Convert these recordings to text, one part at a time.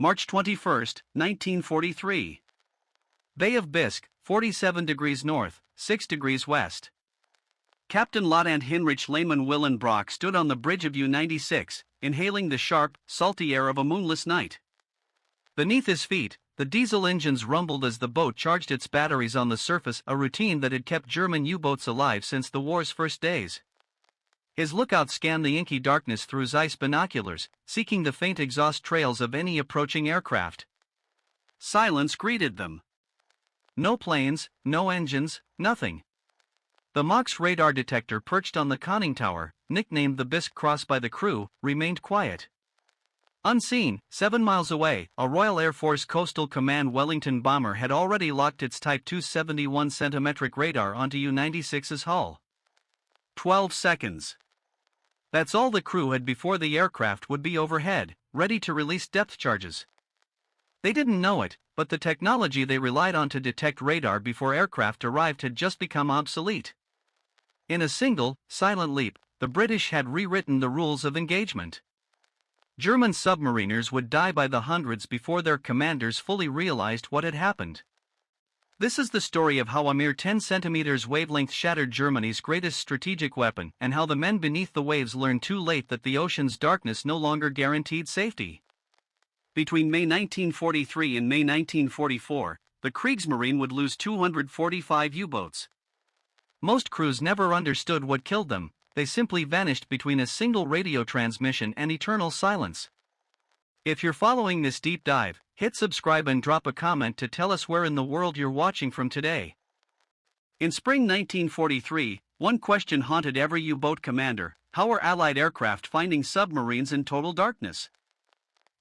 March 21, 1943. Bay of Bisque, 47 degrees north, 6 degrees west. Captain Lothand Heinrich Lehmann Willenbrock stood on the bridge of U-96, inhaling the sharp, salty air of a moonless night. Beneath his feet, the diesel engines rumbled as the boat charged its batteries on the surface, a routine that had kept German U-boats alive since the war's first days. His lookout scanned the inky darkness through Zeiss binoculars, seeking the faint exhaust trails of any approaching aircraft. Silence greeted them. No planes, no engines, nothing. The Mach's radar detector perched on the conning tower, nicknamed the Bisque Cross by the crew, remained quiet. Unseen, 7 miles away, a Royal Air Force Coastal Command Wellington bomber had already locked its Type 271 centimetric radar onto U-96's hull. 12 seconds. That's all the crew had before the aircraft would be overhead, ready to release depth charges. They didn't know it, but the technology they relied on to detect radar before aircraft arrived had just become obsolete. In a single, silent leap, the British had rewritten the rules of engagement. German submariners would die by the hundreds before their commanders fully realized what had happened. This is the story of how a mere 10 centimeters wavelength shattered Germany's greatest strategic weapon, and how the men beneath the waves learned too late that the ocean's darkness no longer guaranteed safety. Between May 1943 and May 1944, the Kriegsmarine would lose 245 U-boats. Most crews never understood what killed them. They simply vanished between a single radio transmission and eternal silence. If you're following this deep dive, hit subscribe and drop a comment to tell us where in the world you're watching from today. In spring 1943, one question haunted every U-boat commander: how were Allied aircraft finding submarines in total darkness?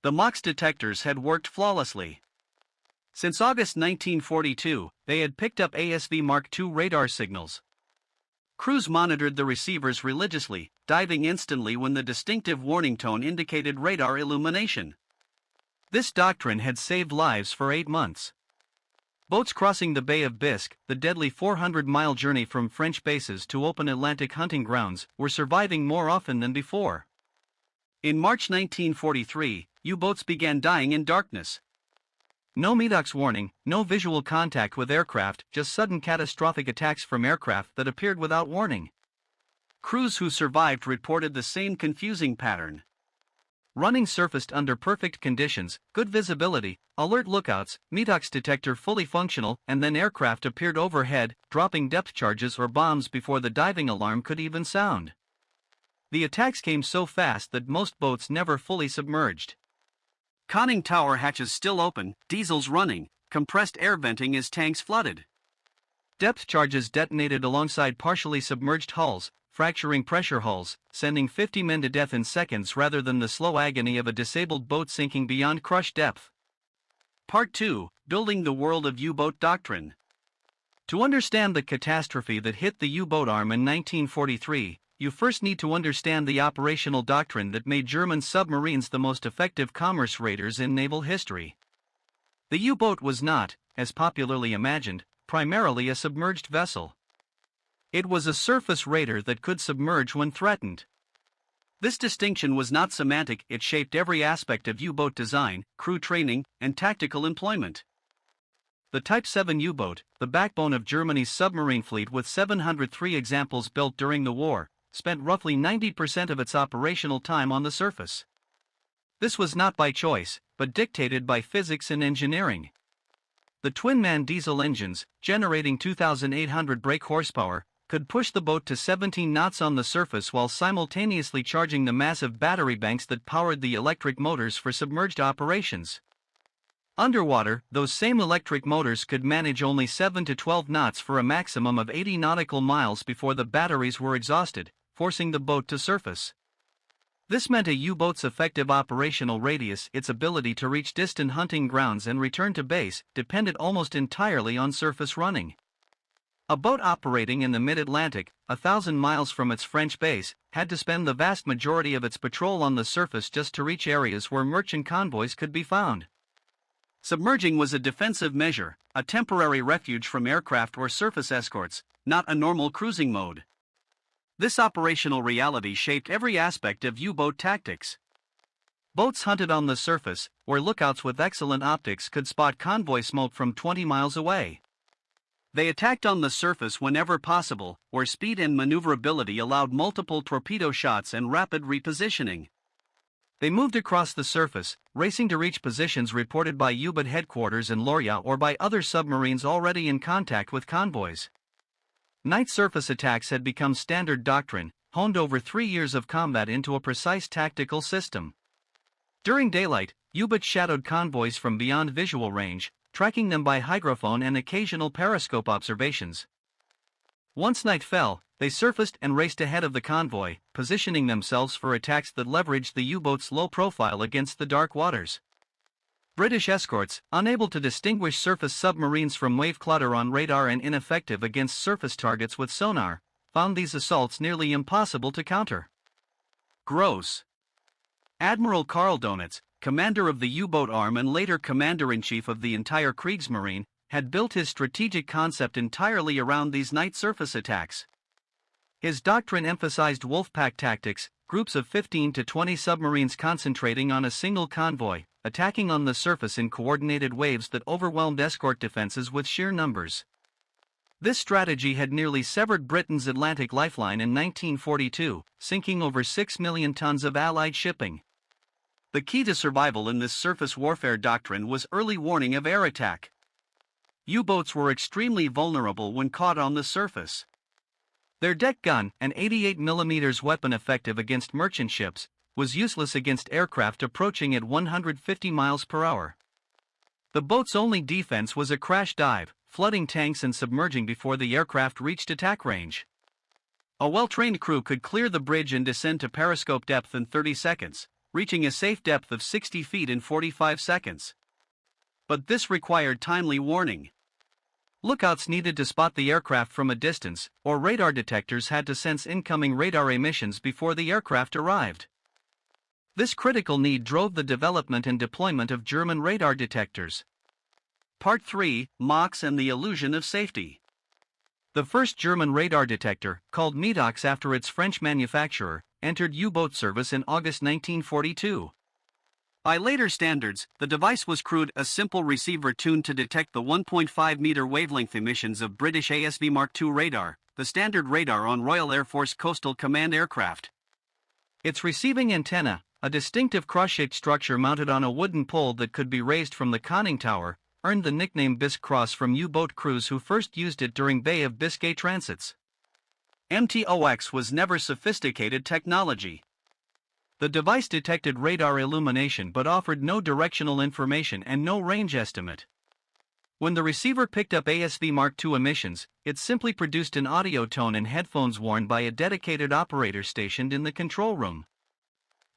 The Mach's detectors had worked flawlessly. Since August 1942, they had picked up ASV Mark II radar signals. Crews monitored the receivers religiously, diving instantly when the distinctive warning tone indicated radar illumination. This doctrine had saved lives for 8 months. Boats crossing the Bay of Bisque, the deadly 400-mile journey from French bases to open Atlantic hunting grounds, were surviving more often than before. In March 1943, U-boats began dying in darkness. No MEDOX warning, no visual contact with aircraft, just sudden catastrophic attacks from aircraft that appeared without warning. Crews who survived reported the same confusing pattern. Running surfaced under perfect conditions, good visibility, alert lookouts, MEDOX detector fully functional, and then aircraft appeared overhead, dropping depth charges or bombs before the diving alarm could even sound. The attacks came so fast that most boats never fully submerged. Conning tower hatches still open, diesels running, compressed air venting as tanks flooded. Depth charges detonated alongside partially submerged hulls, fracturing pressure hulls, sending 50 men to death in seconds rather than the slow agony of a disabled boat sinking beyond crush depth. Part 2: Building the World of U-Boat Doctrine. To understand the catastrophe that hit the U-boat arm in 1943, you first need to understand the operational doctrine that made German submarines the most effective commerce raiders in naval history. The U-boat was not, as popularly imagined, primarily a submerged vessel. It was a surface raider that could submerge when threatened. This distinction was not semantic, it shaped every aspect of U-boat design, crew training, and tactical employment. The Type 7 U-boat, the backbone of Germany's submarine fleet with 703 examples built during the war, spent roughly 90% of its operational time on the surface. This was not by choice, but dictated by physics and engineering. The twin-man diesel engines, generating 2,800 brake horsepower, could push the boat to 17 knots on the surface while simultaneously charging the massive battery banks that powered the electric motors for submerged operations. Underwater, those same electric motors could manage only 7 to 12 knots for a maximum of 80 nautical miles before the batteries were exhausted, forcing the boat to surface. This meant a U-boat's effective operational radius, its ability to reach distant hunting grounds and return to base, depended almost entirely on surface running. A boat operating in the mid-Atlantic, 1,000 miles from its French base, had to spend the vast majority of its patrol on the surface just to reach areas where merchant convoys could be found. Submerging was a defensive measure, a temporary refuge from aircraft or surface escorts, not a normal cruising mode. This operational reality shaped every aspect of U-boat tactics. Boats hunted on the surface, where lookouts with excellent optics could spot convoy smoke from 20 miles away. They attacked on the surface whenever possible, where speed and maneuverability allowed multiple torpedo shots and rapid repositioning. They moved across the surface, racing to reach positions reported by U-boat headquarters in Loria or by other submarines already in contact with convoys. Night surface attacks had become standard doctrine, honed over 3 years of combat into a precise tactical system. During daylight, U-boats shadowed convoys from beyond visual range, tracking them by hydrophone and occasional periscope observations. Once night fell, they surfaced and raced ahead of the convoy, positioning themselves for attacks that leveraged the U-boat's low profile against the dark waters. British escorts, unable to distinguish surface submarines from wave clutter on radar and ineffective against surface targets with sonar, found these assaults nearly impossible to counter. Gross. Admiral Karl Donitz, commander of the U-boat arm and later commander-in-chief of the entire Kriegsmarine, had built his strategic concept entirely around these night surface attacks. His doctrine emphasized wolfpack tactics, groups of 15 to 20 submarines concentrating on a single convoy, attacking on the surface in coordinated waves that overwhelmed escort defenses with sheer numbers. This strategy had nearly severed Britain's Atlantic lifeline in 1942, sinking over 6 million tons of Allied shipping. The key to survival in this surface warfare doctrine was early warning of air attack. U-boats were extremely vulnerable when caught on the surface. Their deck gun, an 88mm weapon effective against merchant ships, was useless against aircraft approaching at 150 miles per hour. The boat's only defense was a crash dive, flooding tanks and submerging before the aircraft reached attack range. A well-trained crew could clear the bridge and descend to periscope depth in 30 seconds, reaching a safe depth of 60 feet in 45 seconds. But this required timely warning. Lookouts needed to spot the aircraft from a distance, or radar detectors had to sense incoming radar emissions before the aircraft arrived. This critical need drove the development and deployment of German radar detectors. Part 3: Machs and the Illusion of Safety. The first German radar detector, called Medox after its French manufacturer, entered U-boat service in August 1942. By later standards, the device was crewed a simple receiver tuned to detect the 1.5-meter wavelength emissions of British ASV Mark II radar, the standard radar on Royal Air Force Coastal Command aircraft. Its receiving antenna, a distinctive cross-shaped structure mounted on a wooden pole that could be raised from the conning tower, earned the nickname Bisque Cross from U-boat crews who first used it during Bay of Biscay transits. MTOX was never sophisticated technology. The device detected radar illumination but offered no directional information and no range estimate. When the receiver picked up ASV Mark II emissions, it simply produced an audio tone in headphones worn by a dedicated operator stationed in the control room.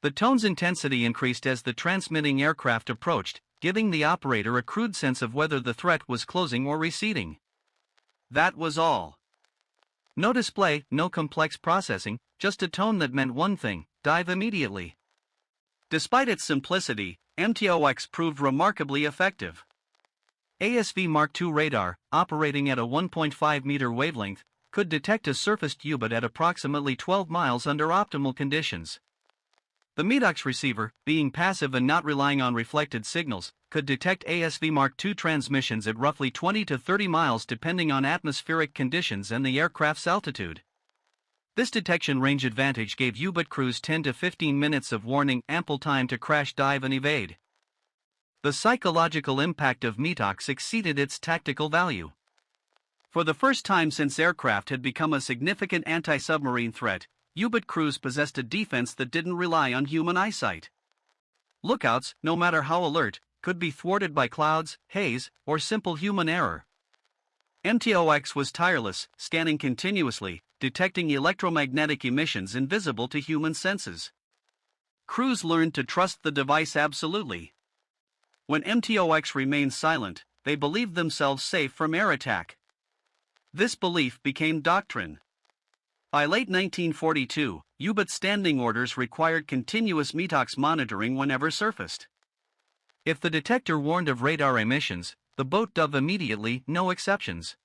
The tone's intensity increased as the transmitting aircraft approached, giving the operator a crude sense of whether the threat was closing or receding. That was all. No display, no complex processing, just a tone that meant one thing: dive immediately. Despite its simplicity, MTOX proved remarkably effective. ASV Mark II radar, operating at a 1.5-meter wavelength, could detect a surfaced U-boat at approximately 12 miles under optimal conditions. The Medox receiver, being passive and not relying on reflected signals, could detect ASV Mark II transmissions at roughly 20 to 30 miles depending on atmospheric conditions and the aircraft's altitude. This detection range advantage gave U-boat crews 10 to 15 minutes of warning, ample time to crash, dive and evade. The psychological impact of Medox exceeded its tactical value. For the first time since aircraft had become a significant anti-submarine threat, U-boat crews possessed a defense that didn't rely on human eyesight. Lookouts, no matter how alert, could be thwarted by clouds, haze, or simple human error. MTOX was tireless, scanning continuously, detecting electromagnetic emissions invisible to human senses. Crews learned to trust the device absolutely. When MTOX remained silent, they believed themselves safe from air attack. This belief became doctrine. By late 1942, U-boat standing orders required continuous Medox monitoring whenever surfaced. If the detector warned of radar emissions, the boat dove immediately, no exceptions.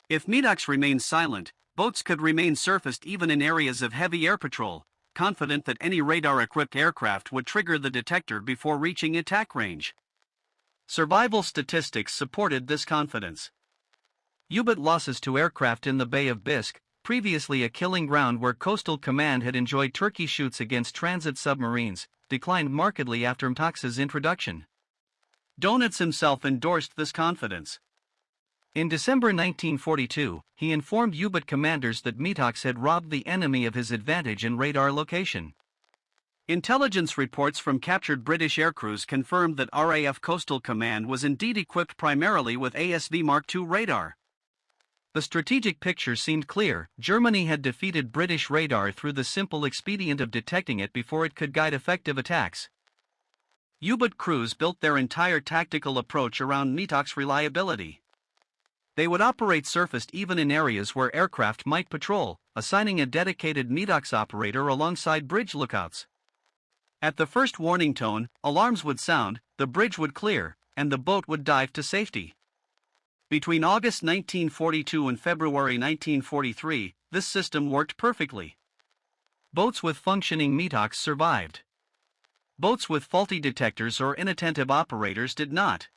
If Medox remained silent, boats could remain surfaced even in areas of heavy air patrol, confident that any radar-equipped aircraft would trigger the detector before reaching attack range. Survival statistics supported this confidence. U-boat losses to aircraft in the Bay of Bisque, previously a killing ground where Coastal Command had enjoyed turkey shoots against transit submarines, declined markedly after MTOX's introduction. Dönitz himself endorsed this confidence. In December 1942, he informed U-boat commanders that MTOX had robbed the enemy of his advantage in radar location. Intelligence reports from captured British aircrews confirmed that RAF Coastal Command was indeed equipped primarily with ASV Mark II radar. The strategic picture seemed clear. Germany had defeated British radar through the simple expedient of detecting it before it could guide effective attacks. U-boat crews built their entire tactical approach around MTOX reliability. They would operate surfaced even in areas where aircraft might patrol, assigning a dedicated MTOX operator alongside bridge lookouts. At the first warning tone, alarms would sound, the bridge would clear, and the boat would dive to safety. Between August 1942 and February 1943, this system worked perfectly. Boats with functioning MTOX survived. Boats with faulty detectors or inattentive operators did not.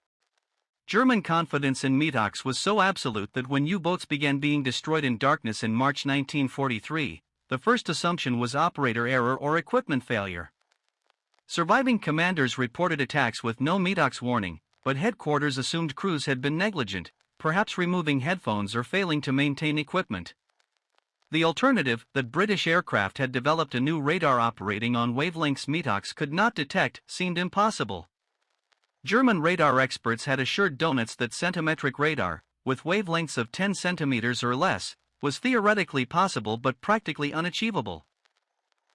German confidence in MTOX was so absolute that when U-boats began being destroyed in darkness in March 1943, the first assumption was operator error or equipment failure. Surviving commanders reported attacks with no MTOX warning, but headquarters assumed crews had been negligent, perhaps removing headphones or failing to maintain equipment. The alternative, that British aircraft had developed a new radar operating on wavelengths MTOX could not detect, seemed impossible. German radar experts had assured Dönitz that centimetric radar, with wavelengths of 10 centimeters or less, was theoretically possible but practically unachievable.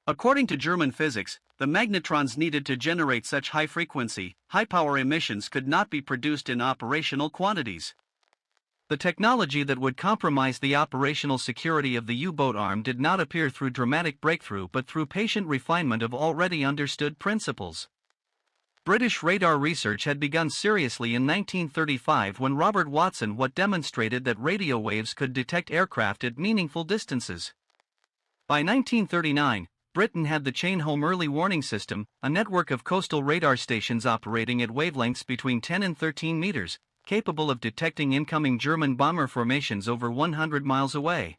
According to German physics, the magnetrons needed to generate such high-frequency, high-power emissions could not be produced in operational quantities. The technology that would compromise the operational security of the U-boat arm did not appear through dramatic breakthrough but through patient refinement of already understood principles. British radar research had begun seriously in 1935 when Robert Watson demonstrated that radio waves could detect aircraft at meaningful distances. By 1939, Britain had the Chain-Home Early Warning System, a network of coastal radar stations operating at wavelengths between 10 and 13 meters, capable of detecting incoming German bomber formations over 100 miles away.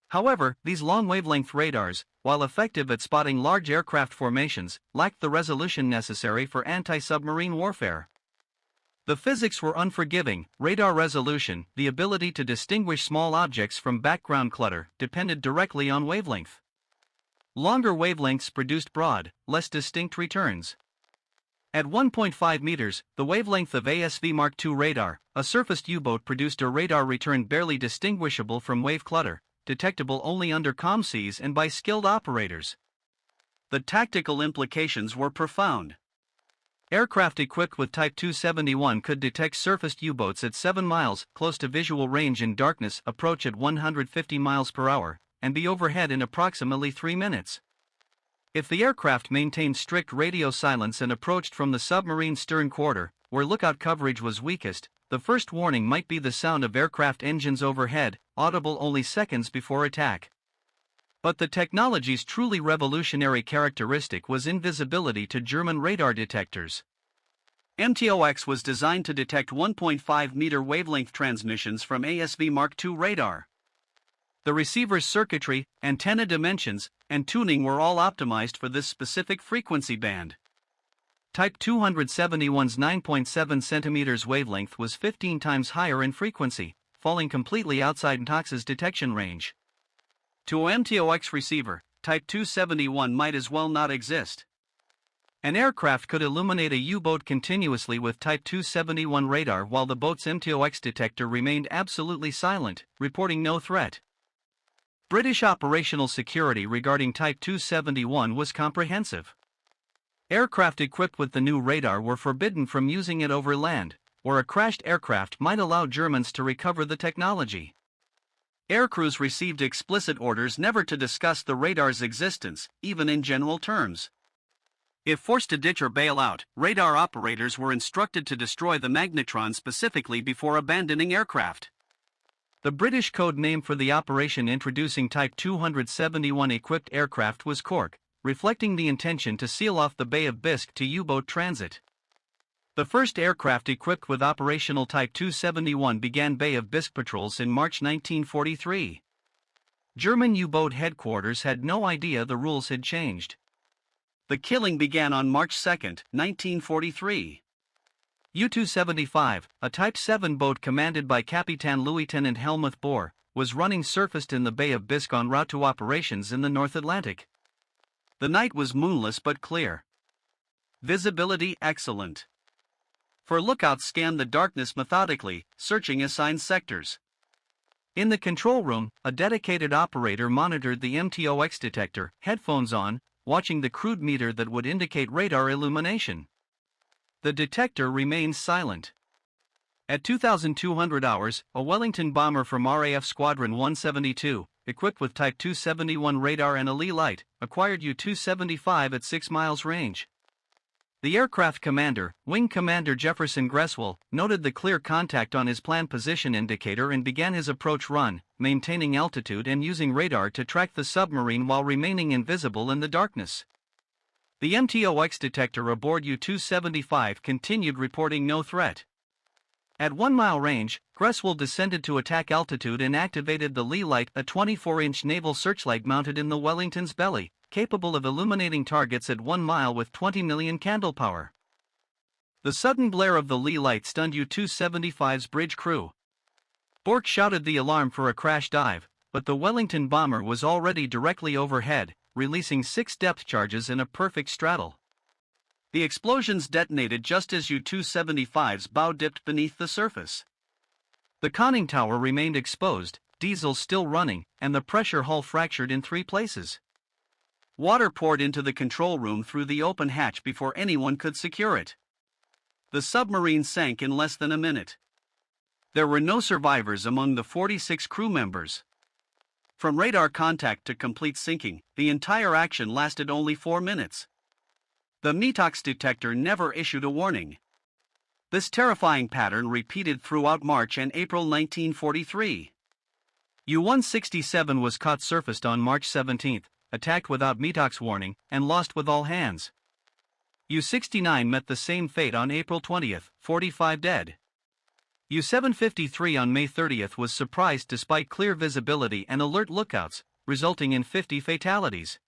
However, these long-wavelength radars, while effective at spotting large aircraft formations, lacked the resolution necessary for anti-submarine warfare. The physics were unforgiving. Radar resolution, the ability to distinguish small objects from background clutter, depended directly on wavelength. Longer wavelengths produced broad, less distinct returns. At 1.5 meters, the wavelength of ASV Mark II radar, a surfaced U-boat produced a radar return barely distinguishable from wave clutter, detectable only under calm seas and by skilled operators. The tactical implications were profound. Aircraft equipped with Type 271 could detect surfaced U-boats at 7 miles, close to visual range in darkness, approach at 150 miles per hour, and be overhead in approximately 3 minutes. If the aircraft maintained strict radio silence and approached from the submarine stern quarter, where lookout coverage was weakest, the first warning might be the sound of aircraft engines overhead, audible only seconds before attack. But the technology's truly revolutionary characteristic was invisibility to German radar detectors. MTOX was designed to detect 1.5-meter wavelength transmissions from ASV Mark II radar. The receiver's circuitry, antenna dimensions, and tuning were all optimized for this specific frequency band. Type 271's 9.7 cm wavelength was 15 times higher in frequency, falling completely outside MTOX's detection range. To a MTOX receiver, Type 271 might as well not exist. An aircraft could illuminate a U-boat continuously with Type 271 radar while the boat's MTOX detector remained absolutely silent, reporting no threat. British operational security regarding Type 271 was comprehensive. Aircraft equipped with the new radar were forbidden from using it over land, or a crashed aircraft might allow Germans to recover the technology. Aircrews received explicit orders never to discuss the radar's existence, even in general terms. If forced to ditch or bail out, radar operators were instructed to destroy the magnetron specifically before abandoning aircraft. The British code name for the operation introducing Type 271 equipped aircraft was Cork, reflecting the intention to seal off the Bay of Bisque to U-boat transit. The first aircraft equipped with operational Type 271 began Bay of Bisque patrols in March 1943. German U-boat headquarters had no idea the rules had changed. The killing began on March 2, 1943. U-275, a Type 7 boat commanded by Capitan Lieutenant Helmuth Bohr, was running surfaced in the Bay of Bisque en route to operations in the North Atlantic. The night was moonless but clear. Visibility excellent. For lookouts scanned the darkness methodically, searching assigned sectors. In the control room, a dedicated operator monitored the MTOX detector, headphones on, watching the crude meter that would indicate radar illumination. The detector remained silent. At 2,200 hours, a Wellington bomber from RAF Squadron 172, equipped with Type 271 radar and a Lee light, acquired U-275 at 6 miles range. The aircraft commander, Wing Commander Jefferson Greswell, noted the clear contact on his planned position indicator and began his approach run, maintaining altitude and using radar to track the submarine while remaining invisible in the darkness. The MTOX detector aboard U-275 continued reporting no threat. At 1 mile range, Greswell descended to attack altitude and activated the Lee light, a 24-inch naval searchlight mounted in the Wellington's belly, capable of illuminating targets at 1 mile with 20 million candle power. The sudden glare of the Lee light stunned U-275's bridge crew. Bourke shouted the alarm for a crash dive, but the Wellington bomber was already directly overhead, releasing 6 depth charges in a perfect straddle. The explosions detonated just as U-275's bow dipped beneath the surface. The conning tower remained exposed, diesel still running, and the pressure hull fractured in 3 places. Water poured into the control room through the open hatch before anyone could secure it. The submarine sank in less than a minute. There were no survivors among the 46 crew members. From radar contact to complete sinking, the entire action lasted only 4 minutes. The METOX detector never issued a warning. This terrifying pattern repeated throughout March and April 1943. U-167 was caught surfaced on March 17, attacked without METOX warning, and lost with all hands. U-69 met the same fate on April 20, 45 dead. U-753 on May 30 was surprised despite clear visibility and alert lookouts, resulting in 50 fatalities.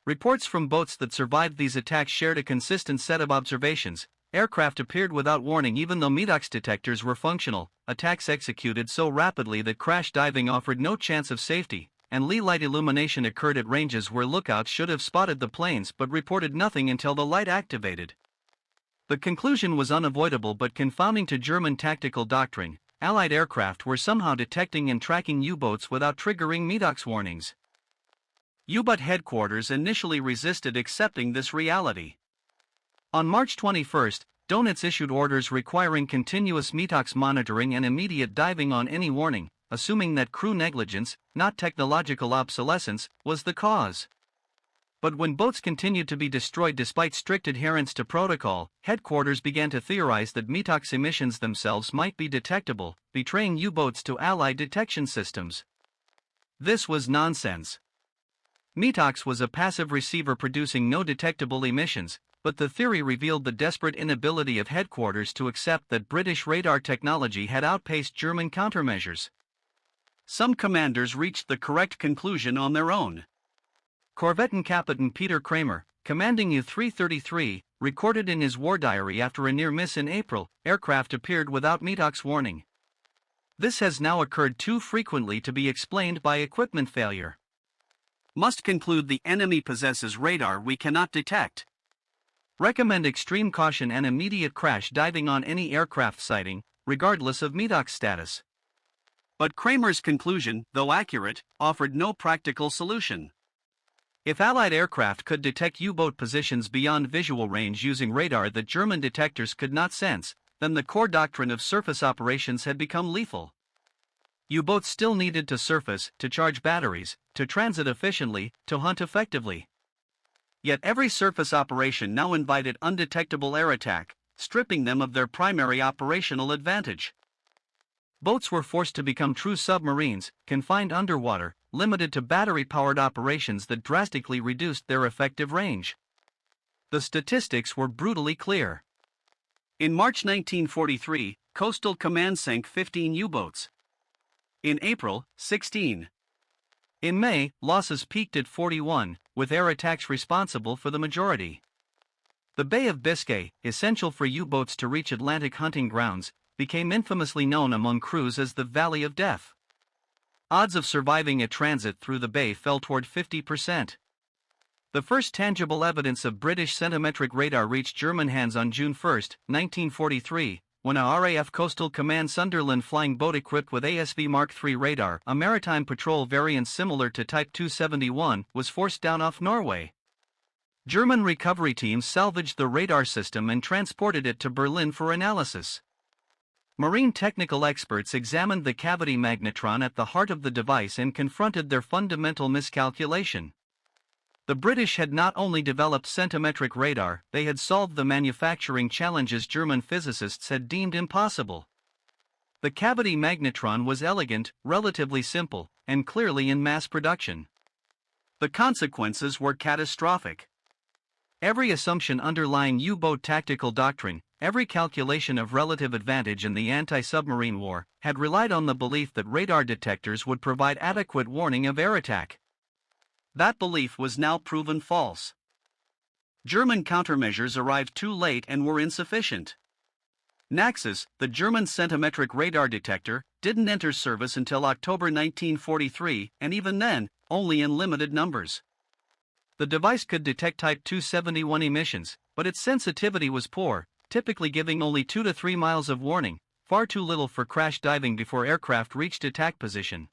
Reports from boats that survived these attacks shared a consistent set of observations. Aircraft appeared without warning even though METOX detectors were functional, attacks executed so rapidly that crash diving offered no chance of safety, and Lee light illumination occurred at ranges where lookouts should have spotted the planes but reported nothing until the light activated. The conclusion was unavoidable but confounding to German tactical doctrine. Allied aircraft were somehow detecting and tracking U-boats without triggering METOX warnings. U-boat headquarters initially resisted accepting this reality. On March 21, Donitz issued orders requiring continuous METOX monitoring and immediate diving on any warning, assuming that crew negligence, not technological obsolescence, was the cause. But when boats continued to be destroyed despite strict adherence to protocol, headquarters began to theorize that METOX emissions themselves might be detectable, betraying U-boats to Allied detection systems. This was nonsense. METOX was a passive receiver producing no detectable emissions, but the theory revealed the desperate inability of headquarters to accept that British radar technology had outpaced German countermeasures. Some commanders reached the correct conclusion on their own. Corvettenkapitän Peter Kramer, commanding U-333, recorded in his war diary after a near miss in April, aircraft appeared without METOX warning. This has now occurred too frequently to be explained by equipment failure. Must conclude the enemy possesses radar we cannot detect. Recommend extreme caution and immediate crash diving on any aircraft sighting, regardless of METOX status. But Kramer's conclusion, though accurate, offered no practical solution. If Allied aircraft could detect U-boat positions beyond visual range using radar that German detectors could not sense, then the core doctrine of surface operations had become lethal. U-boats still needed to surface, to charge batteries, to transit efficiently, to hunt effectively. Yet every surface operation now invited undetectable air attack, stripping them of their primary operational advantage. Boats were forced to become true submarines, confined underwater, limited to battery-powered operations that drastically reduced their effective range. The statistics were brutally clear. In March 1943, Coastal Command sank 15 U-boats. In April, 16. In May, losses peaked at 41, with air attacks responsible for the majority. The Bay of Biscay, essential for U-boats to reach Atlantic hunting grounds, became infamously known among crews as the Valley of Death. Odds of surviving a transit through the bay fell toward 50%. The first tangible evidence of British centimetric radar reached German hands on June 1, 1943, when a RAF Coastal Command Sunderland flying boat equipped with ASV Mark III radar, a maritime patrol variant similar to Type 271, was forced down off Norway. German recovery teams salvaged the radar system and transported it to Berlin for analysis. Marine technical experts examined the cavity magnetron at the heart of the device and confronted their fundamental miscalculation. The British had not only developed centimetric radar, they had solved the manufacturing challenges German physicists had deemed impossible. The cavity magnetron was elegant, relatively simple, and clearly in mass production. The consequences were catastrophic. Every assumption underlying U-boat tactical doctrine, every calculation of relative advantage in the anti-submarine war, had relied on the belief that radar detectors would provide adequate warning of air attack. That belief was now proven false. German countermeasures arrived too late and were insufficient. Naxos, the German centimetric radar detector, didn't enter service until October 1943, and even then, only in limited numbers. The device could detect Type 271 emissions, but its sensitivity was poor, typically giving only 2 to 3 miles of warning, far too little for crash diving before aircraft reached attack position.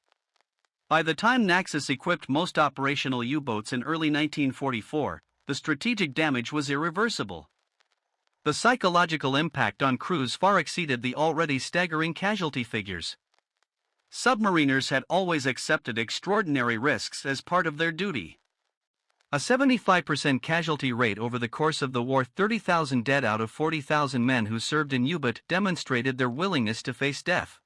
By the time Naxos equipped most operational U-boats in early 1944, the strategic damage was irreversible. The psychological impact on crews far exceeded the already staggering casualty figures. Submariners had always accepted extraordinary risks as part of their duty. A 75% casualty rate over the course of the war, 30,000 dead out of 40,000 men who served in U-boat, demonstrated their willingness to face death.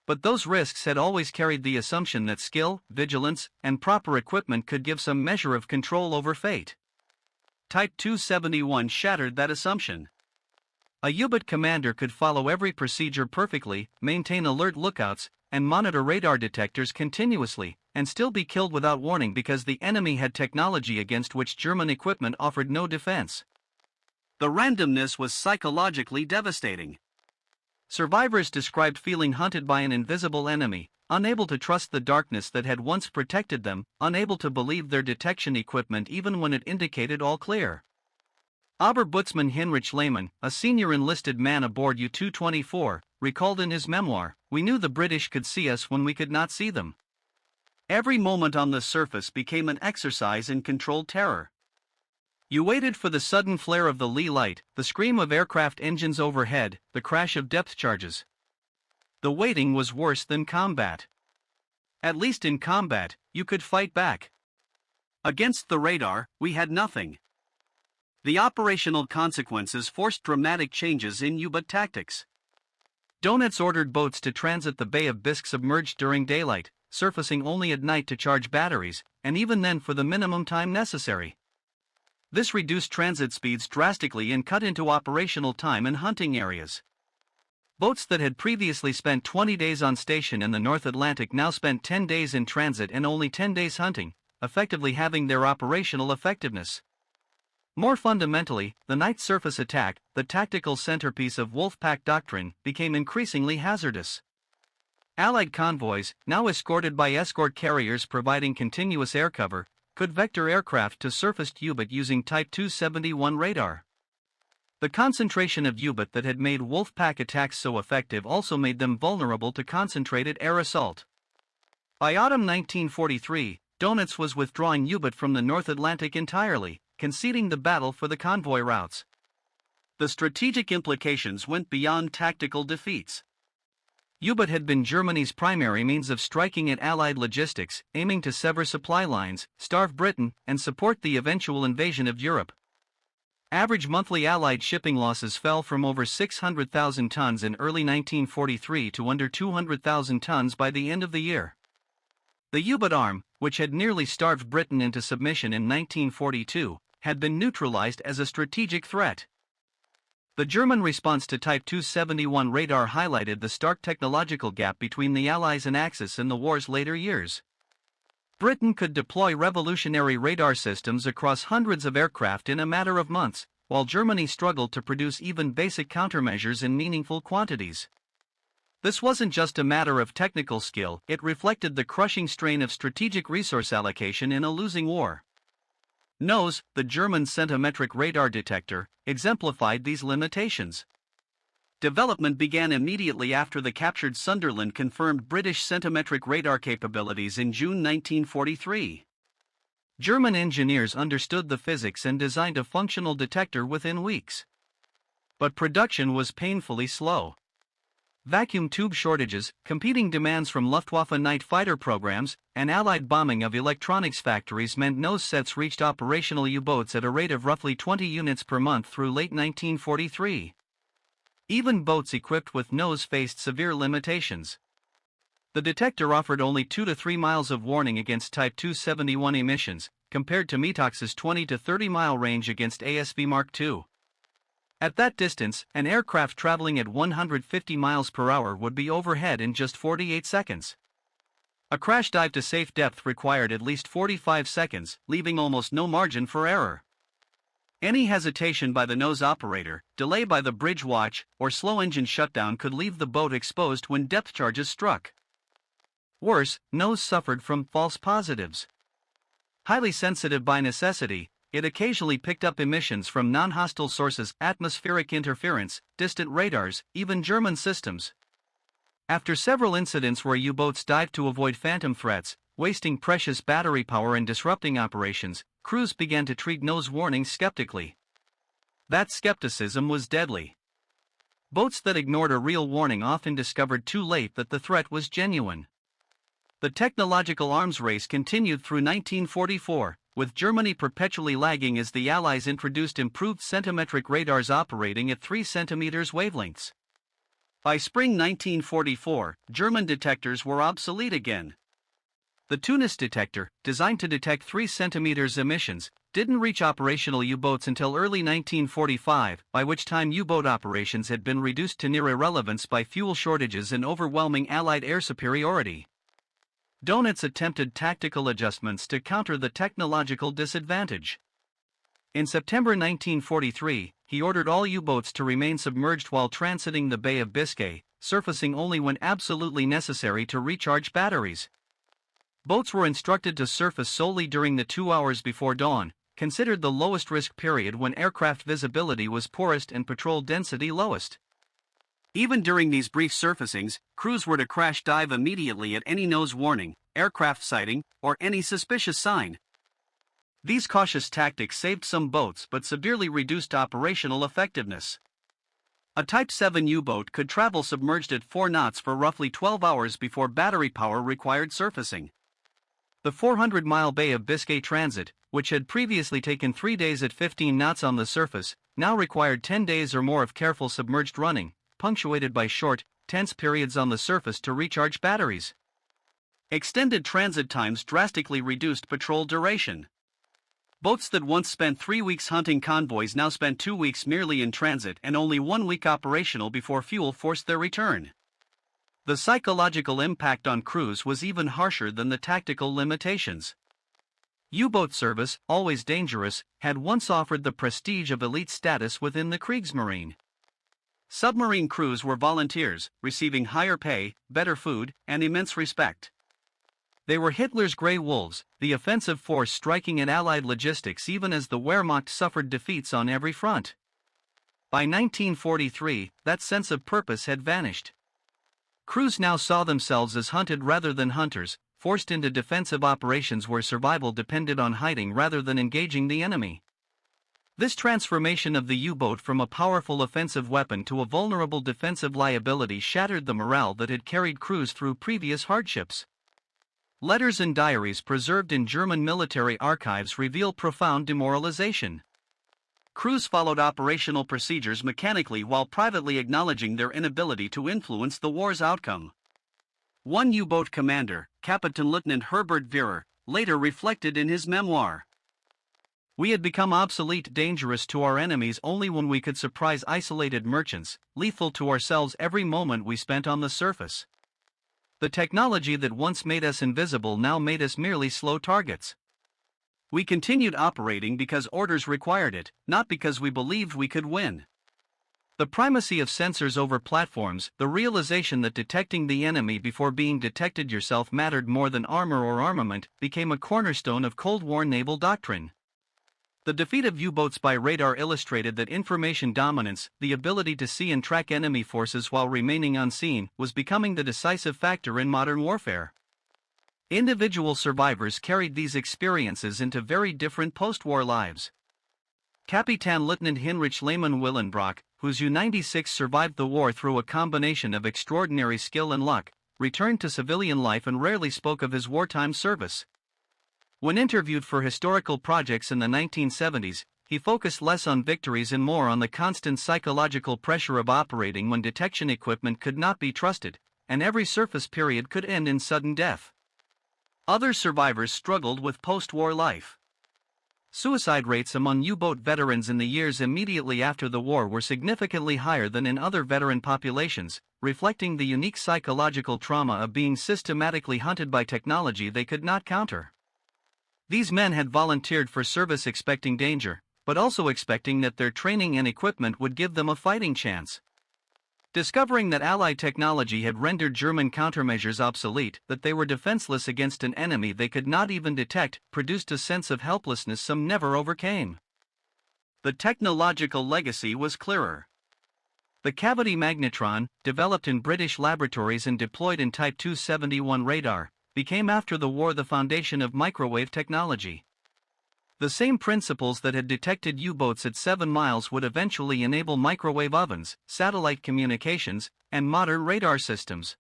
But those risks had always carried the assumption that skill, vigilance, and proper equipment could give some measure of control over fate. Type 271 shattered that assumption. A U-boat commander could follow every procedure perfectly, maintain alert lookouts, and monitor radar detectors continuously, and still be killed without warning because the enemy had technology against which German equipment offered no defense. The randomness was psychologically devastating. Survivors described feeling hunted by an invisible enemy, unable to trust the darkness that had once protected them, unable to believe their detection equipment even when it indicated all clear. Oberbootsman Heinrich Lehmann, a senior enlisted man aboard U-224, recalled in his memoir, "We knew the British could see us when we could not see them. Every moment on the surface became an exercise in controlled terror. You waited for the sudden flare of the lee light, the scream of aircraft engines overhead, the crash of depth charges. The waiting was worse than combat. At least in combat, you could fight back. Against the radar, we had nothing." The operational consequences forced dramatic changes in U-boat tactics. Donitz ordered boats to transit the Bay of Biscay submerged during daylight, surfacing only at night to charge batteries, and even then for the minimum time necessary. This reduced transit speeds drastically and cut into operational time in hunting areas. Boats that had previously spent 20 days on station in the North Atlantic now spent 10 days in transit and only 10 days hunting, effectively halving their operational effectiveness. More fundamentally, the night surface attack, the tactical centerpiece of Wolfpack doctrine, became increasingly hazardous. Allied convoys, now escorted by escort carriers providing continuous air cover, could vector aircraft to surfaced U-boat using Type 271 radar. The concentration of U-boat that had made Wolfpack attacks so effective also made them vulnerable to concentrated air assault. By autumn 1943, Donitz was withdrawing U-boat from the North Atlantic entirely, conceding the battle for the convoy routes. The strategic implications went beyond tactical defeats. U-boat had been Germany's primary means of striking at Allied logistics, aiming to sever supply lines, starve Britain, and support the eventual invasion of Europe. Average monthly Allied shipping losses fell from over 600,000 tons in early 1943 to under 200,000 tons by the end of the year. The U-boat arm, which had nearly starved Britain into submission in 1942, had been neutralized as a strategic threat. The German response to Type 271 radar highlighted the stark technological gap between the Allies and Axis in the war's later years. Britain could deploy revolutionary radar systems across hundreds of aircraft in a matter of months, while Germany struggled to produce even basic countermeasures in meaningful quantities. This wasn't just a matter of technical skill, it reflected the crushing strain of strategic resource allocation in a losing war. NOS, the German centimetric radar detector, exemplified these limitations. Development began immediately after the captured Sunderland confirmed British centimetric radar capabilities in June 1943. German engineers understood the physics and designed a functional detector within weeks. But production was painfully slow. Vacuum tube shortages, competing demands from Luftwaffe night fighter programs, and Allied bombing of electronics factories meant NOS sets reached operational U-boats at a rate of roughly 20 units per month through late 1943. Even boats equipped with NOS faced severe limitations. The detector offered only 2 to 3 miles of warning against Type 271 emissions, compared to METOX's 20 to 30 mile range against ASV Mark II. At that distance, an aircraft traveling at 150 miles per hour would be overhead in just 48 seconds. A crash dive to safe depth required at least 45 seconds, leaving almost no margin for error. Any hesitation by the NOS operator, delay by the bridge watch, or slow engine shutdown could leave the boat exposed when depth charges struck. Worse, NOS suffered from false positives. Highly sensitive by necessity, it occasionally picked up emissions from non-hostile sources, atmospheric interference, distant radars, even German systems. After several incidents where U-boats dived to avoid phantom threats, wasting precious battery power and disrupting operations, crews began to treat NOS warnings skeptically. That skepticism was deadly. Boats that ignored a real warning often discovered too late that the threat was genuine. The technological arms race continued through 1944, with Germany perpetually lagging as the Allies introduced improved centimetric radars operating at 3 centimeters wavelengths. By spring 1944, German detectors were obsolete again. The Tunis detector, designed to detect 3 centimeters emissions, didn't reach operational U-boats until early 1945, by which time U-boat operations had been reduced to near irrelevance by fuel shortages and overwhelming Allied air superiority. Dönitz attempted tactical adjustments to counter the technological disadvantage. In September 1943, he ordered all U-boats to remain submerged while transiting the Bay of Biscay, surfacing only when absolutely necessary to recharge batteries. Boats were instructed to surface solely during the 2 hours before dawn, considered the lowest risk period when aircraft visibility was poorest and patrol density lowest. Even during these brief surfacings, crews were to crash dive immediately at any NOS warning, aircraft sighting, or any suspicious sign. These cautious tactics saved some boats but severely reduced operational effectiveness. A Type 7 U-boat could travel submerged at 4 knots for roughly 12 hours before battery power required surfacing. The 400-mile Bay of Biscay transit, which had previously taken 3 days at 15 knots on the surface, now required 10 days or more of careful submerged running, punctuated by short, tense periods on the surface to recharge batteries. Extended transit times drastically reduced patrol duration. Boats that once spent 3 weeks hunting convoys now spent 2 weeks merely in transit and only 1 week operational before fuel forced their return. The psychological impact on crews was even harsher than the tactical limitations. U-boat service, always dangerous, had once offered the prestige of elite status within the Kriegsmarine. Submarine crews were volunteers, receiving higher pay, better food, and immense respect. They were Hitler's Grey Wolves, the offensive force striking at Allied logistics even as the Wehrmacht suffered defeats on every front. By 1943, that sense of purpose had vanished. Crews now saw themselves as hunted rather than hunters, forced into defensive operations where survival depended on hiding rather than engaging the enemy. This transformation of the U-boat from a powerful offensive weapon to a vulnerable defensive liability shattered the morale that had carried crews through previous hardships. Letters and diaries preserved in German military archives reveal profound demoralization. Crews followed operational procedures mechanically while privately acknowledging their inability to influence the war's outcome. One U-boat commander, Captain Lieutenant Herbert Verer, later reflected in his memoir. "We had become obsolete, dangerous to our enemies only when we could surprise isolated merchants, lethal to ourselves every moment we spent on the surface. The technology that once made us invisible now made us merely slow targets. We continued operating because orders required it, not because we believed we could win." The primacy of sensors over platforms, the realization that detecting the enemy before being detected yourself mattered more than armor or armament, became a cornerstone of Cold War naval doctrine. The defeat of U-boats by radar illustrated that information dominance, the ability to see and track enemy forces while remaining unseen, was becoming the decisive factor in modern warfare. Individual survivors carried these experiences into very different post-war lives. Captain Lieutenant Heinrich Lehmann Willenbrock, whose U-96 survived the war through a combination of extraordinary skill and luck, returned to civilian life and rarely spoke of his wartime service. When interviewed for historical projects in the 1970s, he focused less on victories and more on the constant psychological pressure of operating when detection equipment could not be trusted, and every surface period could end in sudden death. Other survivors struggled with post-war life. Suicide rates among U-boat veterans in the years immediately after the war were significantly higher than in other veteran populations, reflecting the unique psychological trauma of being systematically hunted by technology they could not counter. These men had volunteered for service expecting danger, but also expecting that their training and equipment would give them a fighting chance. Discovering that Allied technology had rendered German countermeasures obsolete, that they were defenseless against an enemy they could not even detect, produced a sense of helplessness some never overcame. The technological legacy was clearer. The cavity magnetron, developed in British laboratories and deployed in Type 271 radar, became after the war the foundation of microwave technology. The same principles that had detected U-boats at 7 miles would eventually enable microwave ovens, satellite communications, and modern radar systems.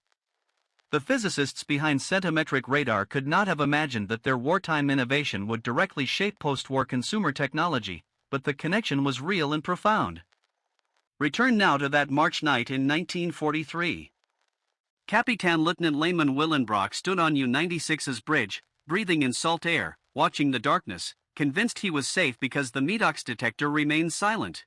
The physicists behind centimetric radar could not have imagined that their wartime innovation would directly shape post-war consumer technology, but the connection was real and profound. Return now to that March night in 1943. Captain Lieutenant Lehmann Willenbrock stood on U-96's bridge, breathing in salt air, watching the darkness, convinced he was safe because the Medox detector remained silent.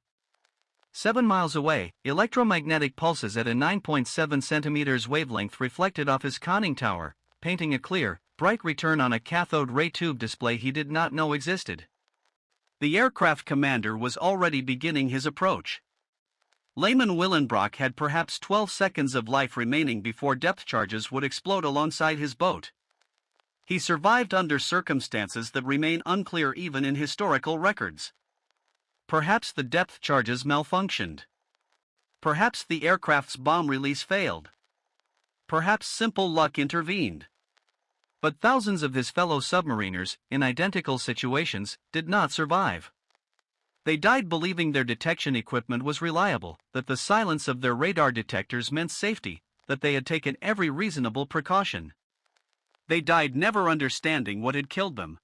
7 miles away, electromagnetic pulses at a 9.7 centimeters wavelength reflected off his conning tower, painting a clear, bright return on a cathode ray tube display he did not know existed. The aircraft commander was already beginning his approach. Lehmann Willenbrock had perhaps 12 seconds of life remaining before depth charges would explode alongside his boat. He survived under circumstances that remain unclear even in historical records. Perhaps the depth charges malfunctioned. Perhaps the aircraft's bomb release failed. Perhaps simple luck intervened. But thousands of his fellow submariners, in identical situations, did not survive. They died believing their detection equipment was reliable, that the silence of their radar detectors meant safety, that they had taken every reasonable precaution. They died never understanding what had killed them.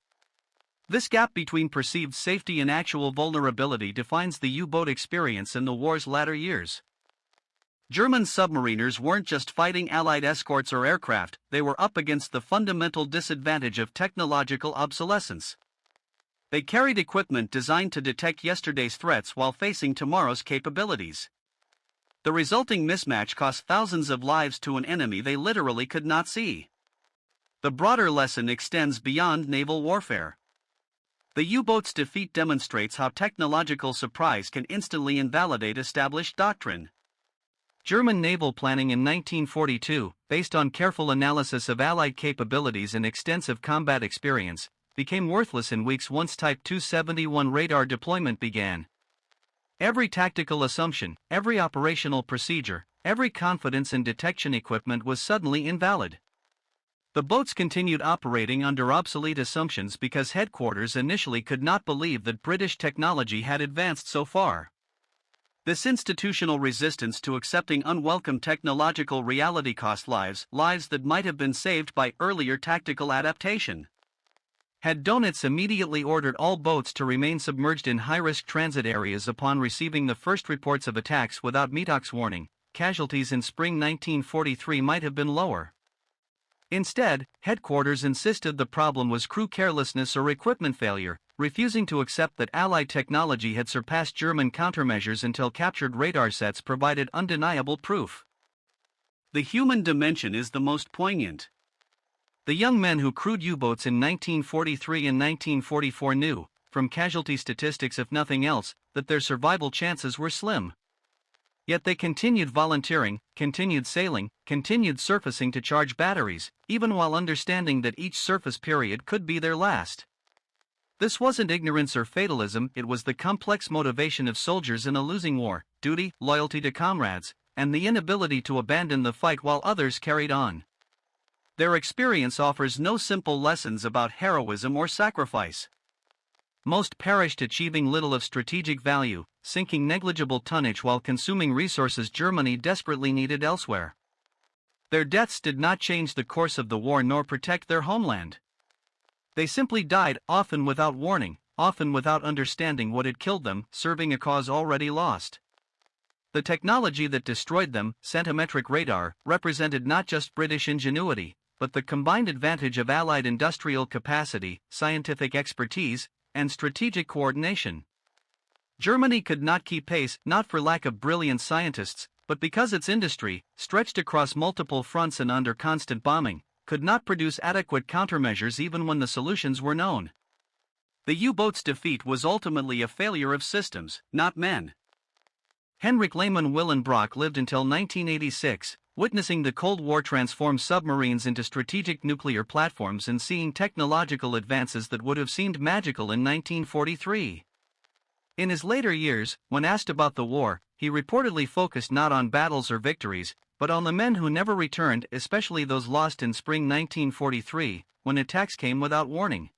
This gap between perceived safety and actual vulnerability defines the U-boat experience in the war's latter years. German submariners weren't just fighting Allied escorts or aircraft, they were up against the fundamental disadvantage of technological obsolescence. They carried equipment designed to detect yesterday's threats while facing tomorrow's capabilities. The resulting mismatch cost thousands of lives to an enemy they literally could not see. The broader lesson extends beyond naval warfare. The U-boat's defeat demonstrates how technological surprise can instantly invalidate established doctrine. German naval planning in 1942, based on careful analysis of Allied capabilities and extensive combat experience, became worthless in weeks once Type 271 radar deployment began. Every tactical assumption, every operational procedure, every confidence in detection equipment was suddenly invalid. The boats continued operating under obsolete assumptions because headquarters initially could not believe that British technology had advanced so far. This institutional resistance to accepting unwelcome technological reality cost lives that might have been saved by earlier tactical adaptation. Had Donitz immediately ordered all boats to remain submerged in high-risk transit areas upon receiving the first reports of attacks without Medock's warning, casualties in spring 1943 might have been lower. Instead, headquarters insisted the problem was crew carelessness or equipment failure, refusing to accept that Allied technology had surpassed German countermeasures until captured radar sets provided undeniable proof. The human dimension is the most poignant. The young men who crewed U-boats in 1943 and 1944 knew, from casualty statistics if nothing else, that their survival chances were slim. Yet they continued volunteering, continued sailing, continued surfacing to charge batteries, even while understanding that each surface period could be their last. This wasn't ignorance or fatalism, it was the complex motivation of soldiers in a losing war: duty, loyalty to comrades, and the inability to abandon the fight while others carried on. Their experience offers no simple lessons about heroism or sacrifice. Most perished achieving little of strategic value, sinking negligible tonnage while consuming resources Germany desperately needed elsewhere. Their deaths did not change the course of the war nor protect their homeland. They simply died, often without warning, often without understanding what had killed them, serving a cause already lost. The technology that destroyed them, centimetric radar, represented not just British ingenuity, but the combined advantage of Allied industrial capacity, scientific expertise, and strategic coordination. Germany could not keep pace, not for lack of brilliant scientists, but because its industry, stretched across multiple fronts and under constant bombing, could not produce adequate countermeasures even when the solutions were known. The U-boat's defeat was ultimately a failure of systems, not men. Heinrich Lehmann Willenbrock lived until 1986, witnessing the Cold War transform submarines into strategic nuclear platforms and seeing technological advances that would have seemed magical in 1943. In his later years, when asked about the war, he reportedly focused not on battles or victories, but on the men who never returned, especially those lost in spring 1943, when attacks came without warning.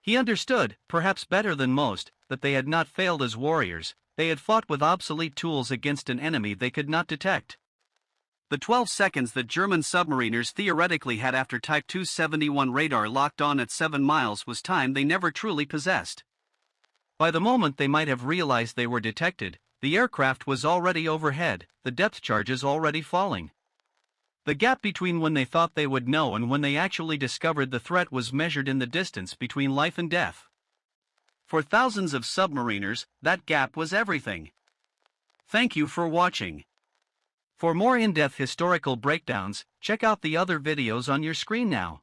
He understood, perhaps better than most, that they had not failed as warriors, they had fought with obsolete tools against an enemy they could not detect. The 12 seconds that German submariners theoretically had after Type 271 radar locked on at 7 miles was time they never truly possessed. By the moment they might have realized they were detected, the aircraft was already overhead, the depth charges already falling. The gap between when they thought they would know and when they actually discovered the threat was measured in the distance between life and death. For thousands of submariners, that gap was everything. Thank you for watching. For more in-depth historical breakdowns, check out the other videos on your screen now.